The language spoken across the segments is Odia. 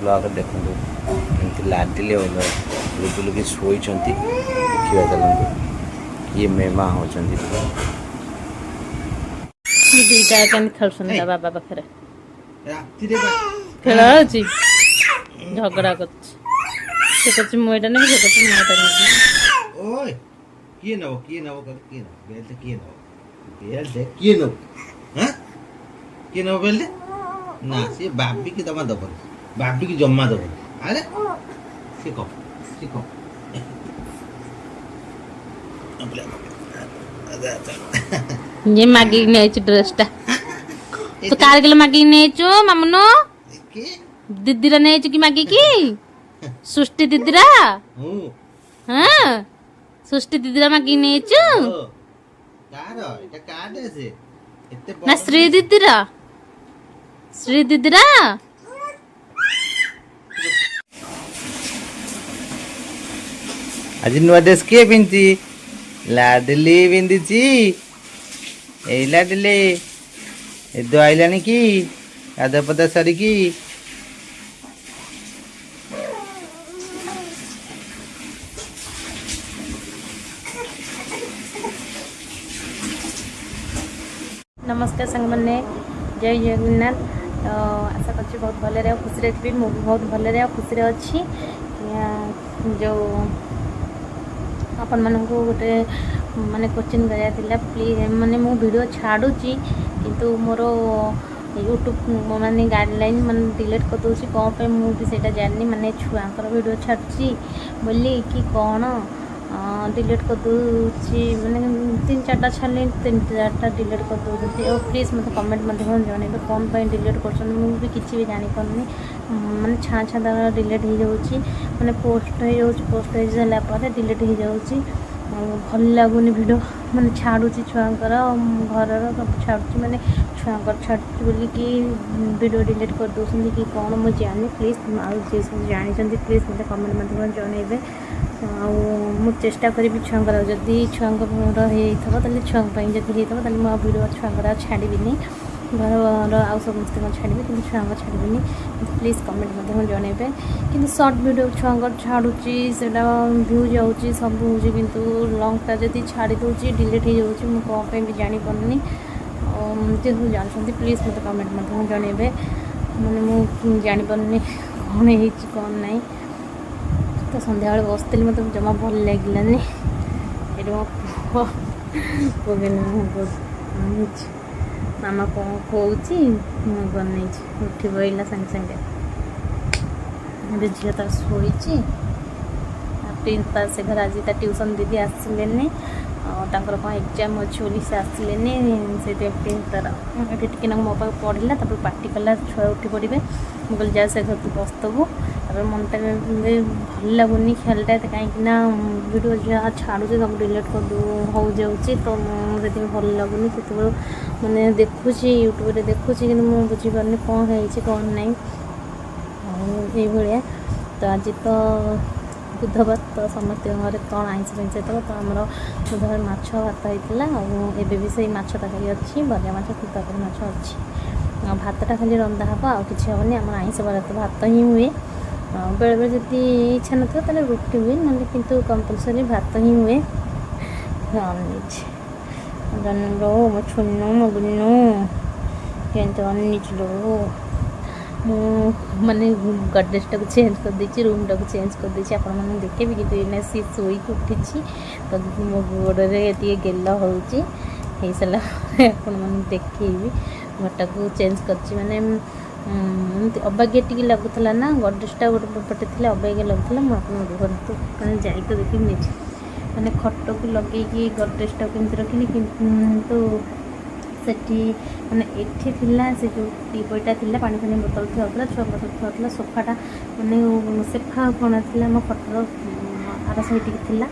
ब्लॉग देखो एमती लाडिले बुलबुल शोई देखा चलते ये मेमा होती दुईटा खेल बाबा पाखे खेल झगड़ा कर मुझे नहीं से मुझे किए नब किए नब किए नब बेल्ट किए नब बेल्ट किए नब हाँ किए नब बेल्ट ना सी बाबी की दमा दब बाबी की जम्मा दब अरे शिख शिख ये मागी नहीं ड्रेसटा तो कार के मागी नहीं मामुनो दीदी नहीं कि मागी की सृष्टि दीदी हाँ सृष्टि दीदी मागी नहीं ना श्री दीदी आज नुआ ड्रेस किए पिंधि लाडली पिंधि ए लाडले एदो आइलानी कि गाधा पदा सारिकी नमस्कार संग मैंने जय जगन्नाथ तो आशा कर बहुत भले खुशी थी मुझे बहुत भले खुशी अच्छी जो अपन मानक गोटे माने कोचिंग कराया प्लीज माने मो वीडियो छाड़ुची किंतु मोर यूट्यूब माने गाइडलाइन माने डिलीट कर दूसरी कौन पे मुझे जानी माने छुआंकर वीडियो छाड़ी बोली कि कौन डिलीट कर दूसरी मैंने 3-4टा छाड़ी 3-4टा डिलीट कर दूसरी और प्लीज मतलब कमेंट जन कौन पर डिलीट कर मुझे किसी भी जानी माने छाँ छाँ द्वारा डिलीट हो जाऊँगी मैंने पोस्ट हो सारापर डिलीट हो जाऊँगी भल लगुनि भिड मैंने छाड़ुची छुआंकर घर सब छाड़ुची मैंने छुआंकर छाड़ुची बोली कि वीडियो डिलीट कर दूसरी कि कौन मुझे जानी प्लीज आए सब जानते प्लीज मतलब कमेंट मध्यम जनइबे मुझे चेष्टा करी छुआंकर जदि छुआंकर होता छुआं जदि होता मो वीडियो छुआंकर छाड़बी घर आउ समस्त छाड़ी कि छुआ छाड़बी प्लीज कमेंट मध्यम जनइबे कि सर्ट वीडियो छुआंकर छाड़ुची से भ्यू जाऊँगी सब हूँ कितु लंगटा जदि छाड़ी दूसरी डिलीट हो जाऊँगी मुझे कौन पर भी जापारे जे सब जानते प्लीज मत कमेंट मध्यम जनइबे मैंने मुझे जापारे कौन है कौन ना तो सन्ध्या बेले बसती मतलब जमा भल लगे मामा कौन कौन बन उठी पड़ा सागे सागे झील तार शोई प्रिंस से घर आज ट्यूशन दीदी आसिले कौन एग्जाम अच्छे बोली से आसिले से प्रिंस तार टी मो पास पढ़ला पार्टी कला छुआ उठी पड़े मुझे जा से घर बसतबू मनटा भल लगुनि खेलटा कहीं वीडियो जहाँ छाड़ू सब डिलीट कर हो जाऊँगी तो मुझे भल लगुनि से मैंने देखुची यूट्यूब देखुची कि मुझे बुझीपारे कौन है कौन ना ये तो आज तो बुधवार तो समस्त घर कौन आइंस फैंस तो आमर बुधवार माछ भात होता है भी से माछ तरकारी अच्छी भजा माछ तरकारी माछ अच्छी भातटा खाली रंधा हे आ कि हेनी आम आइंस बार तो भात ही हुए बेले बेले जब इच्छा ना तो रुटी हुए ना कि कंपलसरी भात ही हुए रो मो छुनु मो गुनु के लो माने गडरेजटा को चेंज कर दी रूमटा को चेंज कर दी आप देखे भी कि सी शोक उठी तो मो गोड़े टे गेल हो सारा आपने देखी घरटा को चेंज कर माने अबाग्या टी लगुला ना गडरेजटा गोटे पटे थी अबाग्या लगुला मुझे घर मैंने जा देखी निजे मैंने खट को लगे गडरेजटा केमती रखी किंतु सेठी मैंने एठी थिला से जो टीपयटा थिला पानी पानी बोतल थुआला छुआ बोतल थुआला सोफाटा मैंने सेफा कौन थी मो खटर आर साइड थिला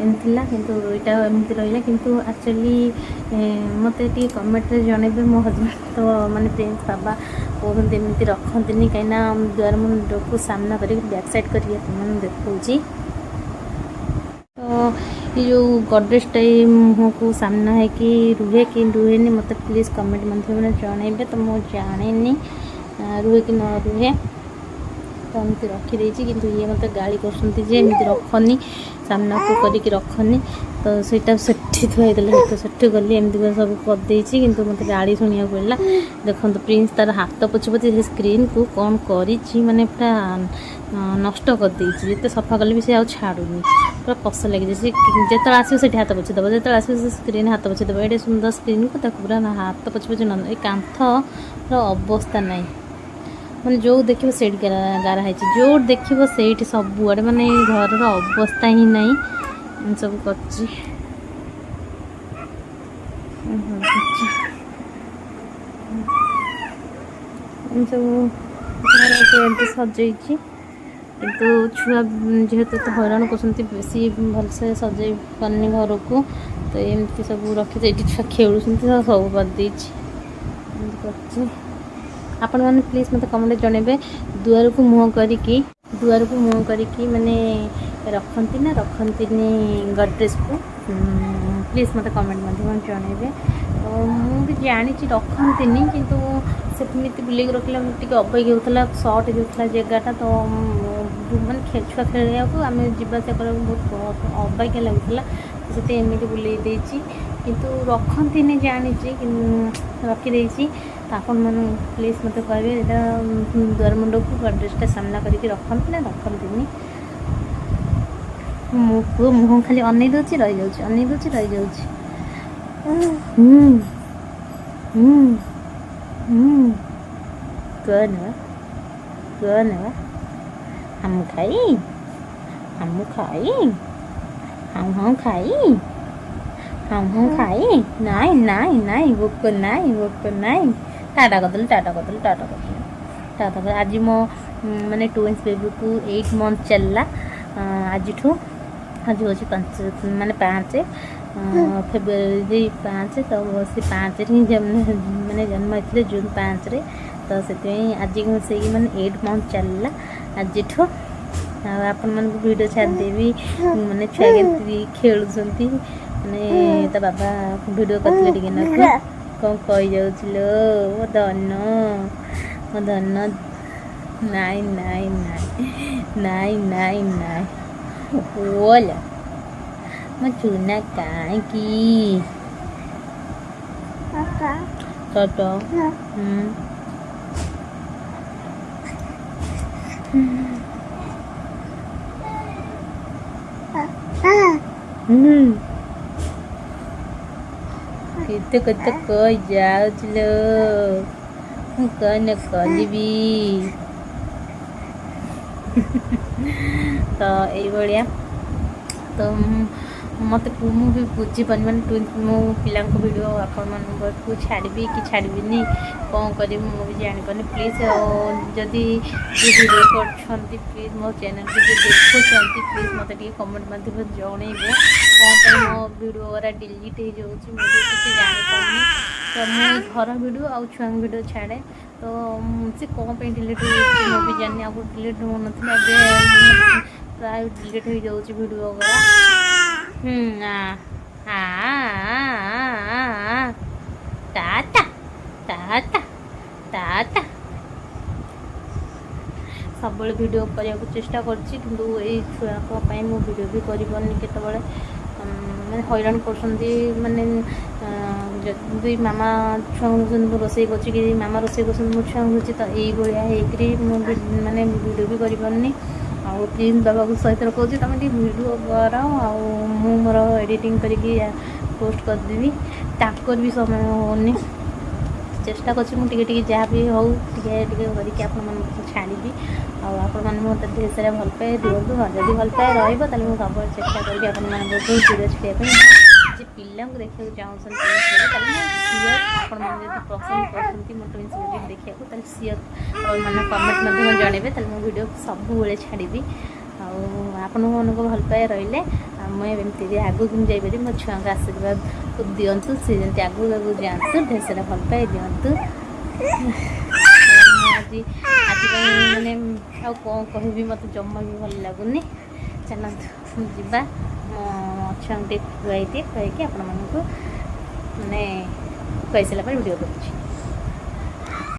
एमती किंतु यहाँ एमती रहा किंतु एक्चुअली मत कमेंट जनइबे मो हजबैंड तो माने प्रिंस बाबा कहते एमती रखती कहीं द्वार मुंड को सामना कर बैक साइड कर देखा तो ये जो गडरेजटा मुँह को सामना है कि रुहे मत प्लीज़ कमेंट मध्यम जनइबे तो मुझे जाने रुहे कि न रुहे ତ ଏମିତି ରଖିଦେଇଛି। କିନ୍ତୁ ଇଏ ମୋତେ ଗାଳି କରୁଛନ୍ତି ଯେ ଏମିତି ରଖନି, ସାମ୍ନାକୁ କରିକି ରଖନି। ତ ସେଇଟା ସେଠି ଥୁଆ ହେଇଥିଲା, ତ ସେଠି ଗଲି ଏମିତି କରି ସବୁ କରିଦେଇଛି। କିନ୍ତୁ ମୋତେ ଗାଳି ଶୁଣିବାକୁ ପଡ଼ିଲା। ଦେଖନ୍ତୁ ପ୍ରିନ୍ସ ତାର ହାତ ପୋଛି ପୋଛି ସେ ସ୍କ୍ରିନ୍କୁ କ'ଣ କରିଛି, ମାନେ ପୁରା ନଷ୍ଟ କରିଦେଇଛି। ଯେତେ ସଫା କଲେ ବି ସେ ଆଉ ଛାଡ଼ୁନି, ପୁରା କଷ ଲାଗିଛି। ସେ ଯେତେବେଳେ ଆସିବ ସେଠି ହାତ ପୋଛି ଦେବ, ଯେତେବେଳେ ଆସିବ ସେ ସ୍କ୍ରିନ୍ ହାତ ପୋଛି ଦେବ। ଏଇଟା ସୁନ୍ଦର ସ୍କ୍ରିନ୍କୁ ତାକୁ ପୁରା ହାତ ପୋଛି ପୋଛି ଏ କାନ୍ଥର ଅବସ୍ଥା ନାହିଁ, ମାନେ ଯେଉଁ ଦେଖିବ ସେଇଠି ଗାରା ହେଇଛି, ଯେଉଁଠି ଦେଖିବ ସେଇଠି ସବୁଆଡ଼େ, ମାନେ ଏଇ ଘରର ଅବସ୍ଥା ହିଁ ନାହିଁ। ଏମିତି ସବୁ କରିଛି, ଏମିତି ସବୁ ଘରକୁ ଏମିତି ସଜେଇଛି। କିନ୍ତୁ ଛୁଆ ଯେହେତୁ ଏତେ ହଇରାଣ କରୁଛନ୍ତି, ବେଶୀ ଭଲସେ ସଜେଇ ପାରୁନି ଘରକୁ। ତ ଏମିତି ସବୁ ରଖିଛି, ଏଇଠି ଛୁଆ ଖେଳୁଛନ୍ତି, ତ ସବୁ କରିଦେଇଛି, ଏମିତି କରିଛି। ଆପଣମାନେ ପ୍ଲିଜ୍ ମୋତେ କମେଣ୍ଟରେ ଜଣେଇବେ, ଦୁଆରକୁ ମୁହଁ କରିକି ମାନେ ରଖନ୍ତି ନା ରଖନ୍ତିନି ଗଡରେଜ୍କୁ। ପ୍ଲିଜ୍ ମୋତେ କମେଣ୍ଟ ମାଧ୍ୟମରେ ଜଣେଇବେ। ମୁଁ ବି ଜାଣିଛି ରଖନ୍ତିନି, କିନ୍ତୁ ସେମିତି ବୁଲେଇକି ରଖିଲେ ଟିକେ ଅବାଗିଆ ହେଉଥିଲା, ସର୍ଟ ହେଉଥିଲା ଜାଗାଟା। ତ ମାନେ ଛୁଆ ଖେଳିବାକୁ ଆମେ ଯିବା ଆସିବା କରିବାକୁ ବହୁତ ଅବାଗିଆ ଲାଗୁଥିଲା, ସେଥିପାଇଁ ଏମିତି ବୁଲେଇ ଦେଇଛି। କିନ୍ତୁ ରଖନ୍ତିନି ଜାଣିଛି, ରଖିଦେଇଛି। ତ ଆପଣମାନେ ପ୍ଲିଜ୍ ମୋତେ କହିବେ, ଏଇଟା ଦୁଆର ମୁଣ୍ଡକୁ ଗଡରେଜ୍ଟା ସାମ୍ନା କରିକି ରଖନ୍ତି ନା ରଖନ୍ତିନି। ମୋ ପୁଅ ମୁହଁ ଖାଲି ଅନେଇ ଦେଉଛି, ରହିଯାଉଛି, ଅନେଇ ଦେଉଛି, ରହିଯାଉଛି। କଣ हम खाई, ନାଇଁ ଭୋକ ନାଇଁ। ଟାଟା କରିଦେଲି। ଆଜି ମୋ ମାନେ ଟୁଇନ୍ସ ବେବିକୁ 8 ମନ୍ଥ ଚାଲିଲା ଆଜିଠୁ। ଆଜି ହେଉଛି 5 ଫେବୃଆରୀ 5। ତ ସେ 5ରେ ହିଁ ମାନେ ଜନ୍ମ ହେଇଥିଲେ, ଜୁନ୍ 5ରେ। ତ ସେଥିପାଇଁ ଆଜି ସେଇ ମାନେ 8 ମନ୍ଥ ଚାଲିଲା ଆଜିଠୁ। ଆଉ ଆପଣମାନଙ୍କୁ ଭିଡ଼ିଓ ଛାଡ଼ିଦେବି, ମାନେ ଛୁଆ କେମିତି ଖେଳୁଛନ୍ତି, ମାନେ ତା ବାବା ଭିଡ଼ିଓ କରିଥିଲେ ଟିକେ ନାକୁ। କ'ଣ କହିଯାଉଥିଲ ମୋ ଧନ, ନାଇଁ ଓଲା ମୋ ଚୁନା କାହିଁକି କେତେ କହି ଯାଉଥିଲ, ମୁଁ କ'ଣ କରିବି। ତ ଏଇଭଳିଆ। ତ ମୋତେ ମୁଁ ବି ବୁଝିପାରୁନି, ମାନେ ମୋ ପିଲାଙ୍କ ଭିଡ଼ିଓ ଆପଣମାନଙ୍କ ପାଖକୁ ଛାଡ଼ିବି କି ଛାଡ଼ିବିନି, କ'ଣ କରିବି ମୁଁ ବି ଜାଣିପାରୁନି। ପ୍ଲିଜ୍ ଯଦି ଭିଡ଼ିଓ କରୁଛନ୍ତି, ପ୍ଲିଜ୍ ମୋ ଚ୍ୟାନେଲ୍କୁ ଯିଏ ଦେଖୁଛନ୍ତି, ପ୍ଲିଜ୍ ମୋତେ ଟିକେ କମେଣ୍ଟ ମାଧ୍ୟମରେ ଜଣେଇବେ କ'ଣ ପାଇଁ ମୋ ଭିଡ଼ିଓ ଗୁଡ଼ା ଡିଲିଟ୍ ହେଇଯାଉଛି, ମୁଁ ବି କିଛି ଜାଣିପାରୁନି। ତ ମୁଁ ଘର ଭିଡ଼ିଓ ଆଉ ଛୁଆଙ୍କ ଭିଡ଼ିଓ ଛାଡ଼େ, ତ ସେ କ'ଣ ପାଇଁ ଡିଲିଟ୍ ହେଉଛି ମୁଁ ବି ଜାଣିନି। ଆଗରୁ ଡିଲିଟ୍ ହେଉନଥିଲା, ଏବେ ପ୍ରାୟ ଡିଲିଟ୍ ହେଇଯାଉଛି ଭିଡ଼ିଓ ଗୁଡ଼ା। ଟାଟା ସବୁବେଳେ ଭିଡ଼ିଓ କରିବାକୁ ଚେଷ୍ଟା କରୁଛି, କିନ୍ତୁ ଏଇ ଛୁଆଙ୍କ ପାଇଁ ମୁଁ ଭିଡ଼ିଓ ବି କରିପାରୁନି। କେତେବେଳେ ମାନେ ହଇରାଣ କରୁଛନ୍ତି, ମାନେ ଯଦି ମାମା ଛୁଆଙ୍କୁ ଦେଉଛନ୍ତି ମୁଁ ରୋଷେଇ କରୁଛି, କି ମାମା ରୋଷେଇ କରୁଛନ୍ତି ମୁଁ ଛୁଆଙ୍କୁ ଦେଉଛି। ତ ଏଇଭଳିଆ ହେଇକରି ମୁଁ ମାନେ ଭିଡ଼ିଓ ବି କରିପାରୁନି। ଆଉ ପ୍ରିନ୍ସ ବାବାକୁ ସହିତ କହୁଛି ତୁମେ ଟିକେ ଭିଡ଼ିଓ କର, ଆଉ ମୁଁ ମୋର ଏଡ଼ିଟିଂ କରିକି ପୋଷ୍ଟ କରିଦେବି। ତାଙ୍କର ବି ସମୟ ହେଉନି। ଚେଷ୍ଟା କରୁଛି ମୁଁ ଟିକେ ଯାହା ବି ହେଉ ଟିକେ କରିକି ଆପଣମାନଙ୍କୁ ଛାଡ଼ିବି। ଆଉ ଆପଣମାନେ ମୋତେ ଢେର ସାରା ଭଲ ପାଏ ଦିଅନ୍ତୁ। ଯଦି ଭଲ ପାଏ ରହିବ, ତାହେଲେ ମୁଁ ସବୁବେଳେ ଚେଷ୍ଟା କରିବି ଆପଣମାନଙ୍କୁ ଭିଡ଼ିଓ ଛାଡ଼ିବା ପାଇଁ। ଯେ ପିଲାଙ୍କୁ ଦେଖିବାକୁ ଚାହୁଁଛନ୍ତି, ତାହେଲେ ସିଓର ଆପଣମାନେ ଯଦି ପସନ୍ଦ କରୁଛନ୍ତି ମୋ ଟୁଇନ୍ସ ବେବି ଦେଖିବାକୁ, ତାହେଲେ ସିଓର ଆପଣମାନେ କମେଣ୍ଟ ମାଧ୍ୟମରେ ଜଣାଇବେ, ତାହେଲେ ମୁଁ ଭିଡ଼ିଓ ସବୁବେଳେ ଛାଡ଼ିବି। ଆଉ ଆପଣମାନଙ୍କୁ ଭଲ ପାଇବା ରହିଲେ ମୁଁ ଏମିତି ଆଗକୁ ଯାଇପାରିବି। ମୋ ଛୁଆଙ୍କ ଆଶୀର୍ବାଦ ଦିଅନ୍ତୁ, ସେ ଯେମିତି ଆଗକୁ ଯାଆନ୍ତୁ, ଢେର ସାରା ଭଲ ପାଇ ଦିଅନ୍ତୁ। ଆଜି ପାଇଁ ମାନେ ଆଉ କ'ଣ କହିବି, ମୋତେ ଜମା ବି ଭଲ ଲାଗୁନି। ଚାଲନ୍ତୁ ଯିବା, ମୋ ଛୁଆଙ୍କୁ ଟିକେ ଖୁଆଇକି ଆପଣମାନଙ୍କୁ ମାନେ ଖୁଆଇ ସାରିଲା ପରେ ଭିଡ଼ିଓ କରୁଛି।